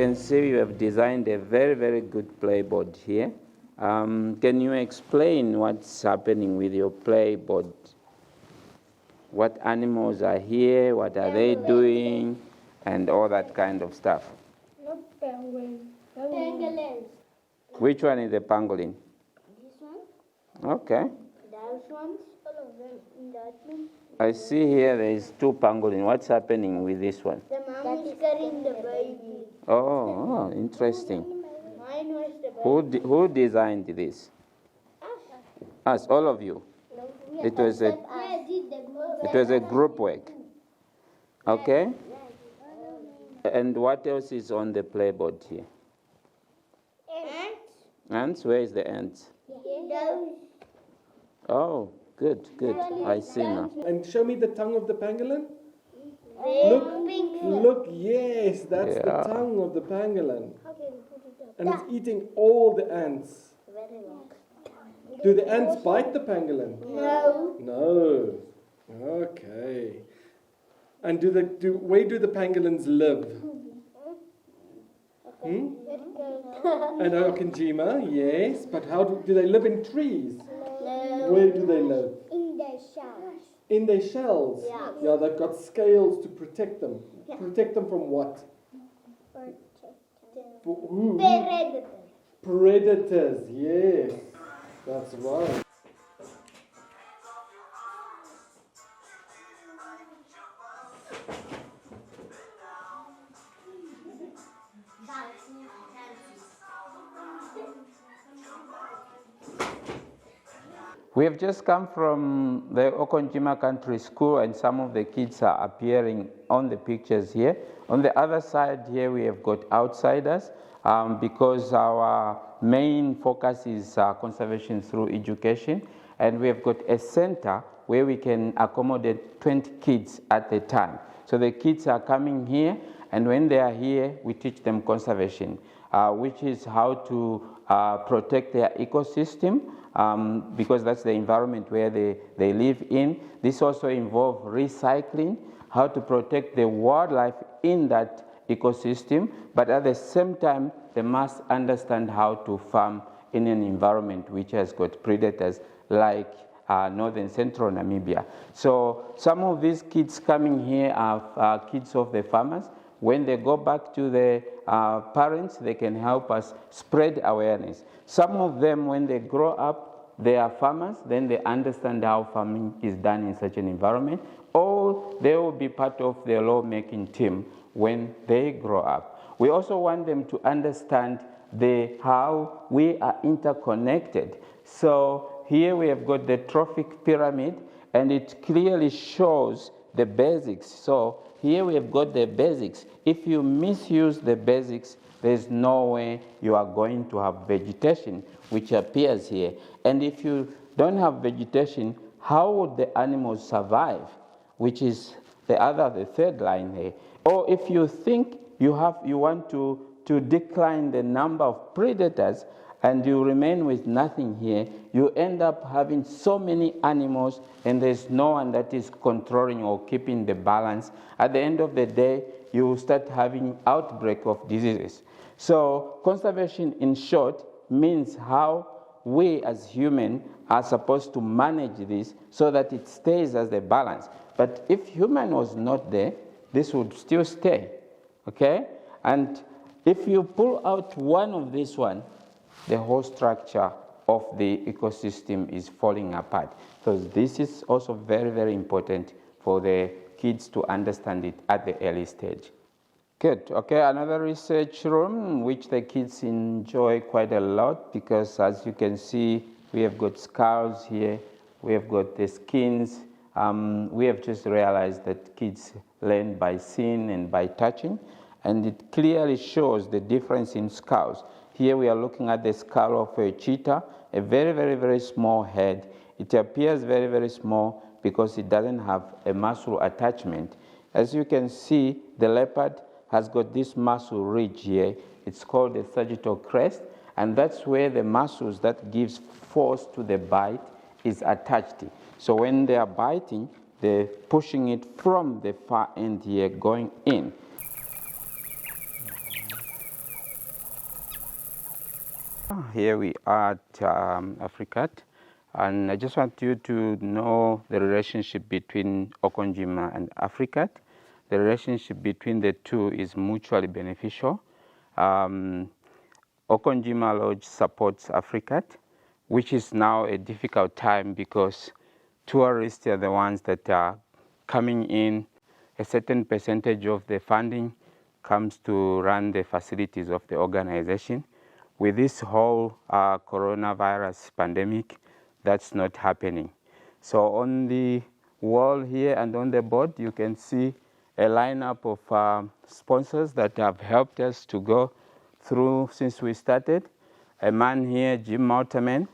can see, you have designed a very, very good playboard here. Can you explain what's happening with your playboard? What animals are here? What are they doing? And all that kind of stuff. Not penguin. Pangolins. Which one is the pangolin? This one. Okay. Those ones. All of them in that one. I see here there is 2 pangolin. What's happening with this one? The mom is carrying the baby. Oh, interesting. Mine was the baby. Who designed this? Us, all of you. It was a group work. Okay. And what else is on the playboard here? Ants. Ants? Where is the ants? Oh, good. I see now. And show me the tongue of the pangolin. Pink. Look, yes, that's the tongue of the pangolin. And it's eating all the ants. Do the ants bite the pangolin? No. No. Okay. And where do the pangolins live? And Okonjima, yes. But how do they live in trees? No. Where do they live? In their shells. In their shells? Yeah. They've got scales to protect them. Yeah. Protect them from what? Who? Predators. Predators, yes. That's right. We have just come from the Okonjima Country School, and some of the kids are appearing on the pictures here. On the other side here, we have got outsiders because our main focus is conservation through education, and we have got a center where we can accommodate 20 kids at a time. So the kids are coming here, and when they are here, we teach them conservation, which is how to protect their ecosystem, because that's the environment where they live in. This also involves recycling, how to protect the wildlife in that ecosystem, but at the same time, they must understand how to farm in an environment which has got predators like northern central Namibia. So some of these kids coming here are kids of the farmers. When they go back to the parents, they can help us spread awareness. Some of them, when they grow up, they are farmers, then they understand how farming is done in such an environment, or they will be part of the lawmaking team when they grow up. We also want them to understand how we are interconnected. So here we have got the trophic pyramid, and it clearly shows the basics. So here we have got the basics. If you misuse the basics, there's no way you are going to have vegetation, which appears here. And if you don't have vegetation, how would the animals survive? Which is the third line here. Or if you think you want to decline the number of predators, and you remain with nothing here, you end up having so many animals, and there's no one that is controlling or keeping the balance. At the end of the day, you will start having outbreak of diseases. So conservation, in short, means how we as humans are supposed to manage this so that it stays as a balance. But if human was not there, this would still stay, okay? And if you pull out one of this one, the whole structure of the ecosystem is falling apart. So this is also very, very important for the kids to understand it at the early stage. Good. Okay, another research room which the kids enjoy quite a lot, because as you can see, we have got skulls here, we have got the skins. We have just realized that kids learn by seeing and by touching, and it clearly shows the difference in skulls. Here we are looking at the skull of a cheetah, a very, very, very small head. It appears very, very small because it doesn't have a muscle attachment. As you can see, the leopard has got this muscle ridge here. It's called the sagittal crest, and that's where the muscles that gives force to the bite is attached. So when they are biting, they're pushing it from the far end here, going in. Here we are at AfriCat, and I just want you to know the relationship between Okonjima and AfriCat. The relationship between the two is mutually beneficial. Okonjima Lodge supports AfriCat, which is now a difficult time because tourists are the ones that are coming in. A certain percentage of the funding comes to run the facilities of the organization. With this whole coronavirus pandemic, that's not happening. So on the wall here and on the board, you can see a lineup of sponsors that have helped us to go through since we started. A man here, Jim Malterman,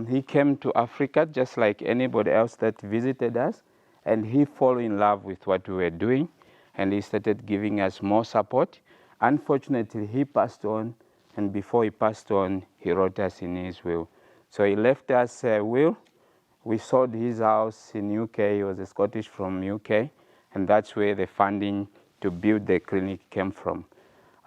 he came to Africa just like anybody else that visited us, and he fell in love with what we were doing, and he started giving us more support. Unfortunately, he passed on, and before he passed on, he wrote us in his will. So he left us a will. We sold his house in UK. He was a Scottish from UK, and that's where the funding to build the clinic came from.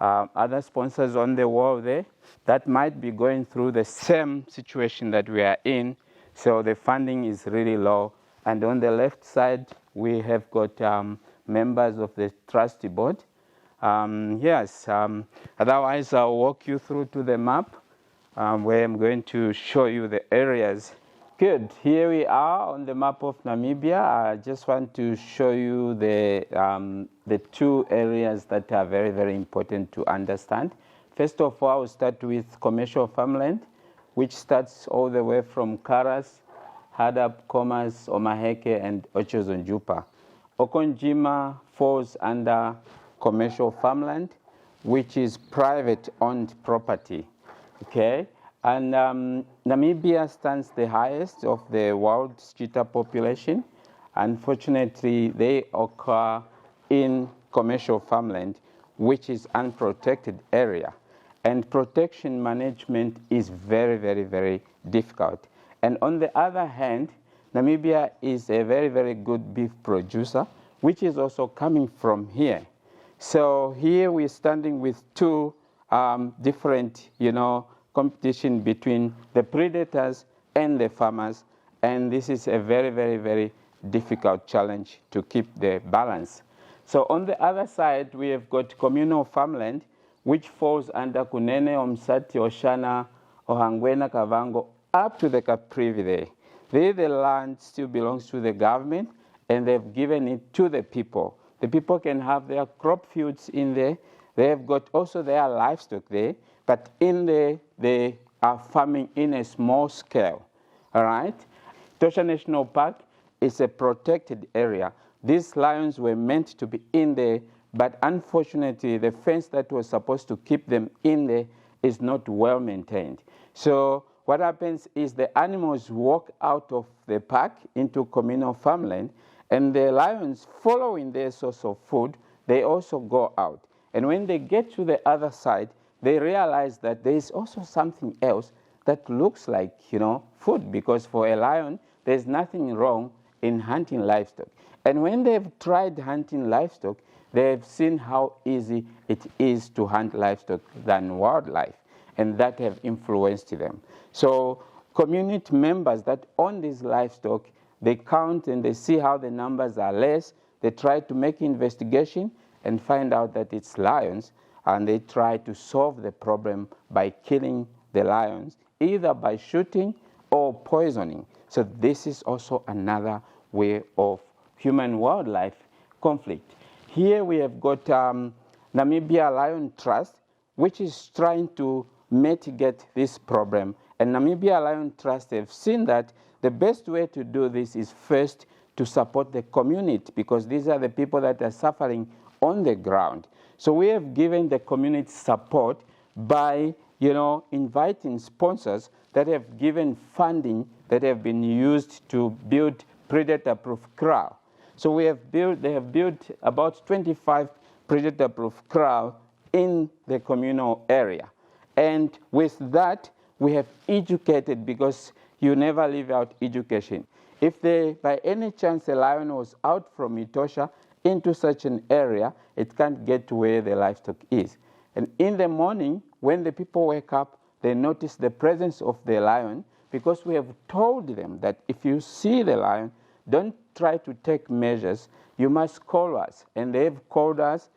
Other sponsors on the wall there that might be going through the same situation that we are in, so the funding is really low. And on the left side, we have got members of the trustee board. Otherwise, I'll walk you through to the map where I'm going to show you the areas. Good. Here we are on the map of Namibia. I just want to show you the two areas that are very, very important to understand. First of all, we'll start with commercial farmland, which starts all the way from Karas, Hadap, Komas, Omaheke, and Ochozonjupa. Okonjima falls under commercial farmland, which is private-owned property. Okay, and Namibia stands the highest of the world's cheetah population. Unfortunately, they occur in commercial farmland, which is unprotected area. And protection management is very, very, very difficult. And on the other hand, Namibia is a very, very good beef producer, which is also coming from here. So here we're standing with two different, competition between the predators and the farmers. And this is a very, very, very difficult challenge to keep the balance. So on the other side, we have got communal farmland, which falls under Kunene, Omsati, Oshana, Ohangwena, Kavango, up to the Caprivi there. There, the land still belongs to the government, and they've given it to the people. The people can have their crop fields in there. They have got also their livestock there, but in there, they are farming in a small scale, all right? Tosha National Park is a protected area. These lions were meant to be in there, but unfortunately, the fence that was supposed to keep them in there is not well maintained. So what happens is the animals walk out of the park into communal farmland, and the lions, following their source of food, they also go out. And when they get to the other side, they realize that there is also something else that looks like, food, because for a lion, there's nothing wrong in hunting livestock. And when they've tried hunting livestock, they've seen how easy it is to hunt livestock than wildlife, and that have influenced them. So community members that own these livestock, they count and they see how the numbers are less. They try to make investigation and find out that it's lions, and they try to solve the problem by killing the lions, either by shooting or poisoning. So this is also another way of human-wildlife conflict. Here we have got Namibia Lion Trust, which is trying to mitigate this problem. And Namibia Lion Trust have seen that the best way to do this is first to support the community, because these are the people that are suffering on the ground. So we have given the community support by, inviting sponsors that have given funding that have been used to build predator-proof kraal. So they have built about 25 predator-proof kraal in the communal area. And with that, we have educated, because you never leave out education. If by any chance a lion was out from Etosha into such an area, it can't get to where the livestock is. And in the morning, when the people wake up, they notice the presence of the lion, because we have told them that if you see the lion, don't try to take measures, you must call us. And they've called us.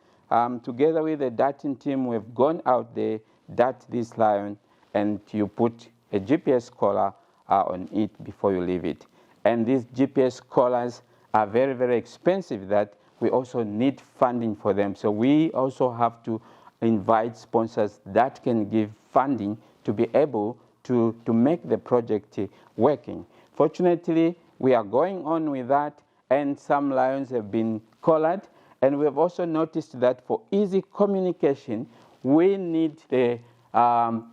Together with the darting team, we've gone out there, dart this lion, and you put a GPS collar on it before you leave it. And these GPS collars are very, very expensive, that we also need funding for them. So we also have to invite sponsors that can give funding to be able to make the project working. Fortunately, we are going on with that, and some lions have been collared. And we have also noticed that for easy communication, we need the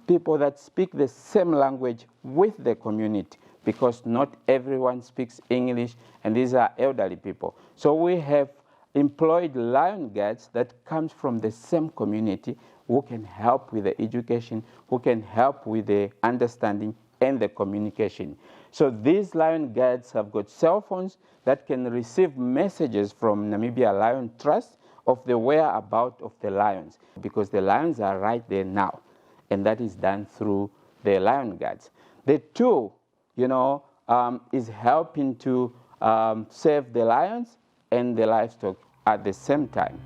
people that speak the same language with the community, because not everyone speaks English, and these are elderly people. So we have employed lion guides that comes from the same community, who can help with the education, who can help with the understanding and the communication. So these lion guides have got cell phones that can receive messages from Namibia Lion Trust of the whereabouts of the lions, because the lions are right there now, and that is done through the lion guides. The tool, is helping to save the lions and the livestock at the same time.